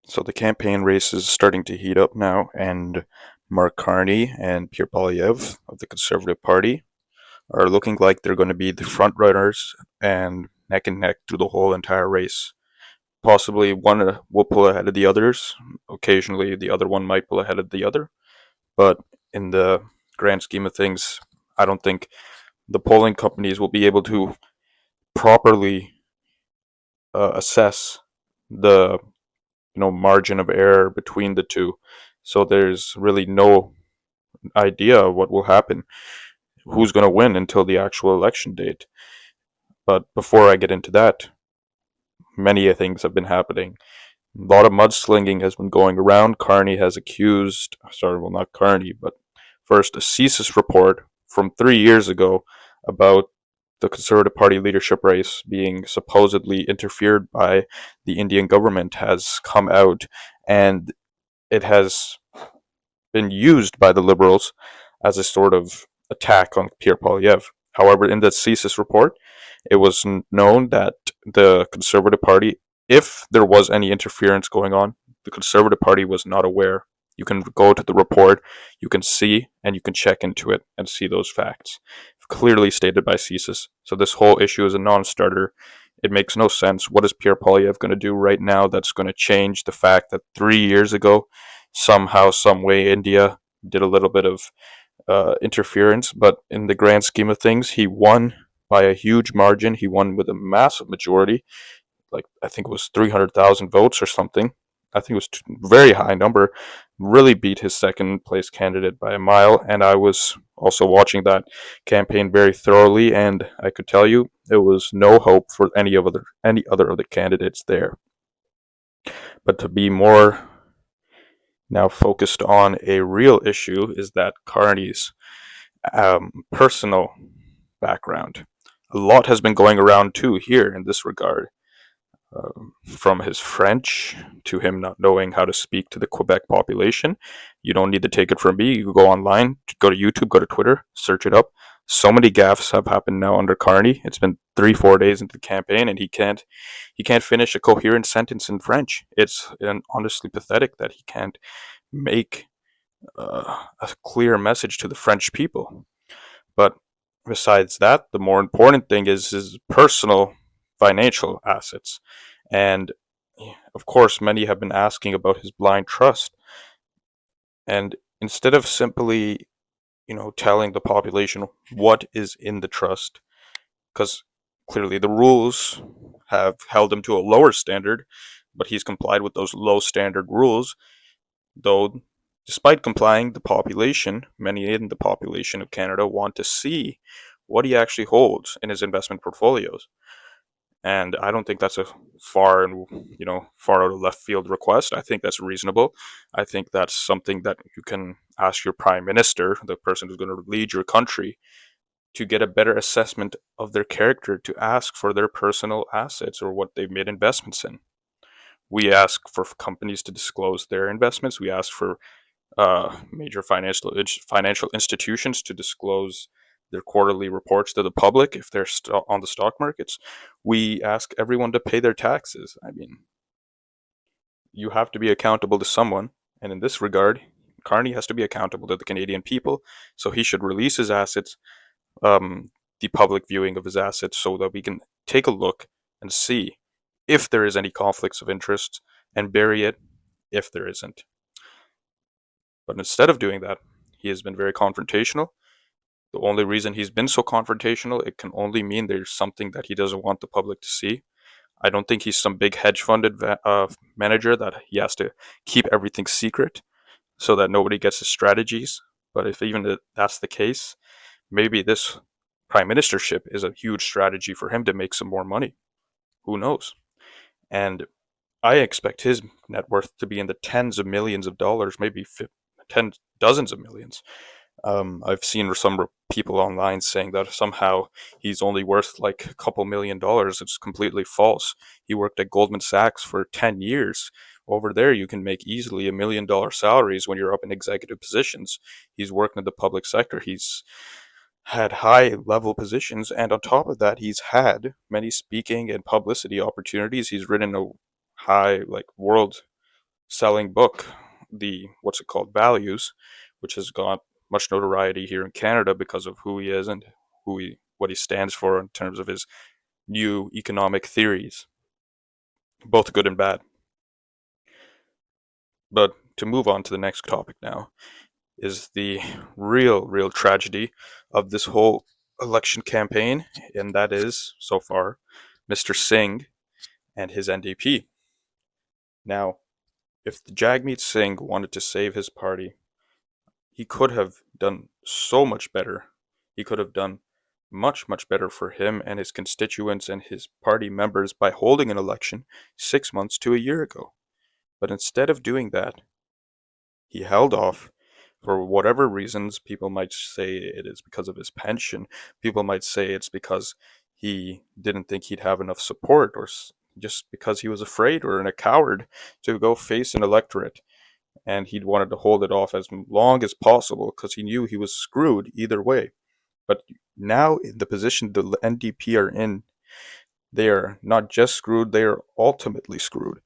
So the campaign race is starting to heat up now, and Mark Carney and Pierre of the Conservative Party are looking like they're going to be the front runners and neck through the whole entire race. Possibly one will pull ahead of the others. Occasionally, the other one might pull ahead of the other. But in the grand scheme of things, I don't think the polling companies will be able to properly assess the margin of error between the two. So there's really no idea of what will happen, who's going to win until the actual election date. But before I get into that, many things have been happening. A lot of mudslinging has been going around. Carney has accused, sorry, well, not Carney, but first a CSIS report from 3 years ago about the Conservative Party leadership race being supposedly interfered by the Indian government has come out, and it has been used by the Liberals as a sort of attack on Pierre Poilievre. However, in the CSIS report, it was known that the Conservative Party, if there was any interference going on, the Conservative Party was not aware. You can go to the report, you can see, and you can check into it and see those facts. Clearly stated by CSIS. So this whole issue is a non-starter. It makes no sense. What is Pierre Poilievre going to do right now that's going to change the fact that 3 years ago, somehow, some way, India did a little bit of interference, but in the grand scheme of things, he won by a huge margin. He won with a massive majority, like I think it was 300,000 votes or something. I think it was a very high number. Really beat his second place candidate by a mile, and I was also watching that campaign very thoroughly, and I could tell you there was no hope for any other of the candidates there. But to be more now focused on a real issue is that Carney's personal background. A lot has been going around too here in this regard. From his French to him not knowing how to speak to the Quebec population. You don't need to take it from me. You go online, go to YouTube, go to Twitter, search it up. So many gaffes have happened now under Carney. It's been 3-4 days into the campaign, and he can't finish a coherent sentence in French. It's honestly pathetic that he can't make a clear message to the French people. But besides that, the more important thing is his personal financial assets. And of course, many have been asking about his blind trust. And instead of simply, telling the population what is in the trust, because clearly the rules have held him to a lower standard, but he's complied with those low standard rules, though despite complying, many in the population of Canada want to see what he actually holds in his investment portfolios. And I don't think that's a far and far out of left field request. I think that's reasonable. I think that's something that you can ask your prime minister, the person who's going to lead your country, to get a better assessment of their character, to ask for their personal assets or what they've made investments in. We ask for companies to disclose their investments. We ask for major financial institutions to disclose their quarterly reports to the public if they're on the stock markets. We ask everyone to pay their taxes. I mean, you have to be accountable to someone, and in this regard, Carney has to be accountable to the Canadian people. So he should release his assets, the public viewing of his assets, so that we can take a look and see if there is any conflicts of interest and bury it if there isn't. But instead of doing that, he has been very confrontational. The only reason he's been so confrontational, it can only mean there's something that he doesn't want the public to see. I don't think he's some big hedge funded manager that he has to keep everything secret so that nobody gets his strategies. But if even that's the case, maybe this prime ministership is a huge strategy for him to make some more money. Who knows? And I expect his net worth to be in the tens of millions of dollars, maybe dozens of millions. I've seen some people online saying that somehow he's only worth like a couple $1,000,000. It's completely false. He worked at Goldman Sachs for 10 years. Over there, you can make easily $1 million salaries when you're up in executive positions. He's worked in the public sector. He's had high level positions, and on top of that, he's had many speaking and publicity opportunities. He's written a high, like, world selling book, the what's it called, Values, which has got much notoriety here in Canada because of who he is and what he stands for in terms of his new economic theories, both good and bad. But to move on to the next topic now is the real tragedy of this whole election campaign, and that is so far Mr. Singh and his NDP. Now, if the Jagmeet Singh wanted to save his party, he could have done so much better. He could have done much better for him and his constituents and his party members by holding an election 6 months to a year ago. But instead of doing that, he held off for whatever reasons. People might say it is because of his pension. People might say it's because he didn't think he'd have enough support, or just because he was afraid or a coward to go face an electorate. And he'd wanted to hold it off as long as possible because he knew he was screwed either way. But now, in the position the NDP are in, they are not just screwed, they are ultimately screwed.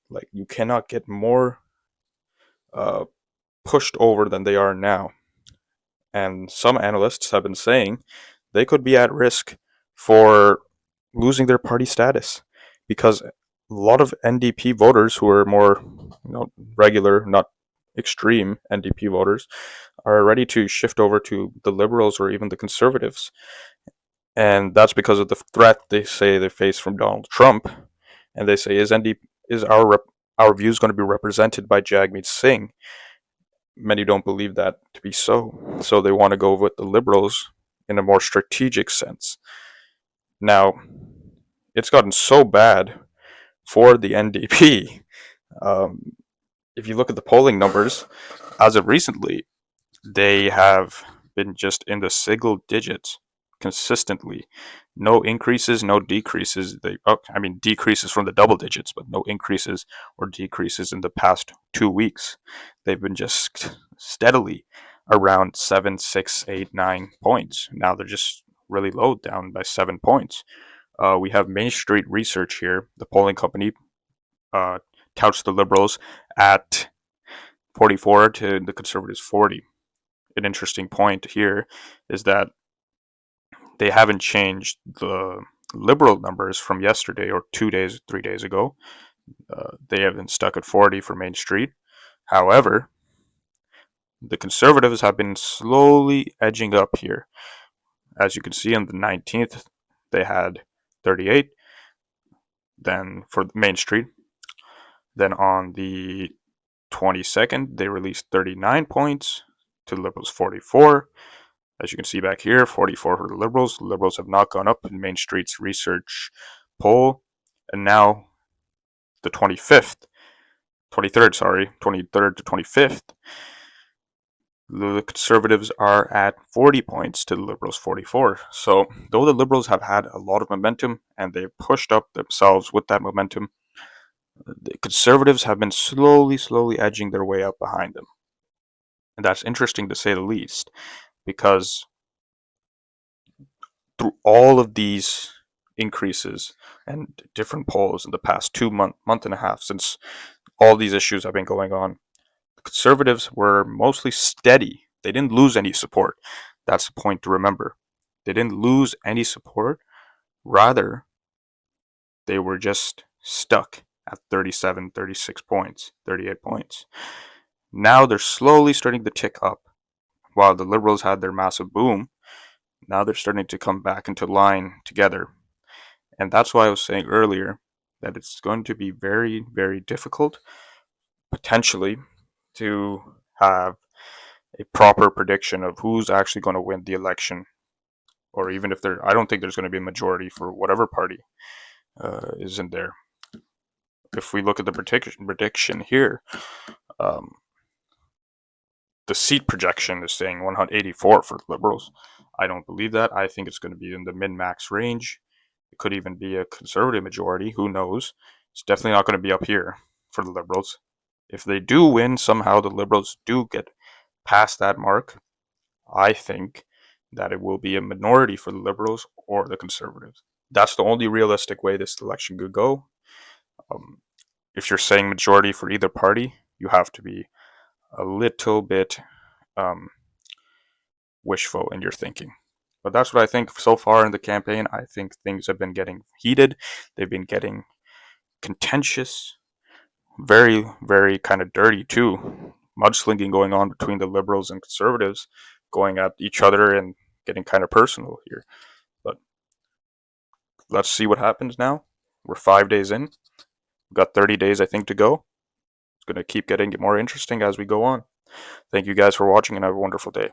Like, you cannot get more uh, pushed over than they are now. And some analysts have been saying they could be at risk for losing their party status because a lot of NDP voters who are more, regular, not extreme NDP voters, are ready to shift over to the Liberals or even the Conservatives. And that's because of the threat they say they face from Donald Trump. And they say, is our views going to be represented by Jagmeet Singh? Many don't believe that to be so. So they want to go with the Liberals in a more strategic sense. Now, it's gotten so bad for the NDP. Um, if you look at the polling numbers, as of recently, they have been just in the single digits consistently. No increases, no decreases. Decreases from the double digits, but no increases or decreases in the past 2 weeks. They've been just steadily around 7, 6, 8, 9 points. Now they're just really low, down by 7 points. We have Main Street Research here, the polling company, uh, touts the Liberals at 44 to the Conservatives 40. An interesting point here is that they haven't changed the Liberal numbers from yesterday or 2 days, 3 days ago. They have been stuck at 40 for Main Street. However, the Conservatives have been slowly edging up here. As you can see, on the 19th, they had 38. Then for Main Street, then on the 22nd, they released 39 points to the Liberals 44. As you can see back here, 44 for the Liberals. The Liberals have not gone up in Main Street's research poll. And now the 23rd to 25th, the Conservatives are at 40 points to the Liberals 44. So though the Liberals have had a lot of momentum and they've pushed up themselves with that momentum, the Conservatives have been slowly edging their way up behind them. And that's interesting to say the least, because through all of these increases and different polls in the past month and a half, since all these issues have been going on, the Conservatives were mostly steady. They didn't lose any support. That's the point to remember. They didn't lose any support. Rather, they were just stuck at 37, 36 points, 38 points. Now they're slowly starting to tick up. While the Liberals had their massive boom, now they're starting to come back into line together. And that's why I was saying earlier that it's going to be very difficult, potentially, to have a proper prediction of who's actually going to win the election. Or even if I don't think there's going to be a majority for whatever party is in there. If we look at the prediction here, um, the seat projection is saying 184 for the Liberals. I don't believe that. I think it's going to be in the min-max range. It could even be a Conservative majority. Who knows? It's definitely not going to be up here for the Liberals. If they do win, somehow the Liberals do get past that mark, I think that it will be a minority for the Liberals or the Conservatives. That's the only realistic way this election could go. Um, if you're saying majority for either party, you have to be a little bit um, wishful in your thinking. But that's what I think so far in the campaign. I think things have been getting heated. They've been getting contentious, very, very kind of dirty too. Mudslinging going on between the liberals and conservatives, going at each other and getting kind of personal here. But let's see what happens now. We're 5 days in. We've got 30 days, I think, to go. It's going to keep getting more interesting as we go on. Thank you guys for watching and have a wonderful day.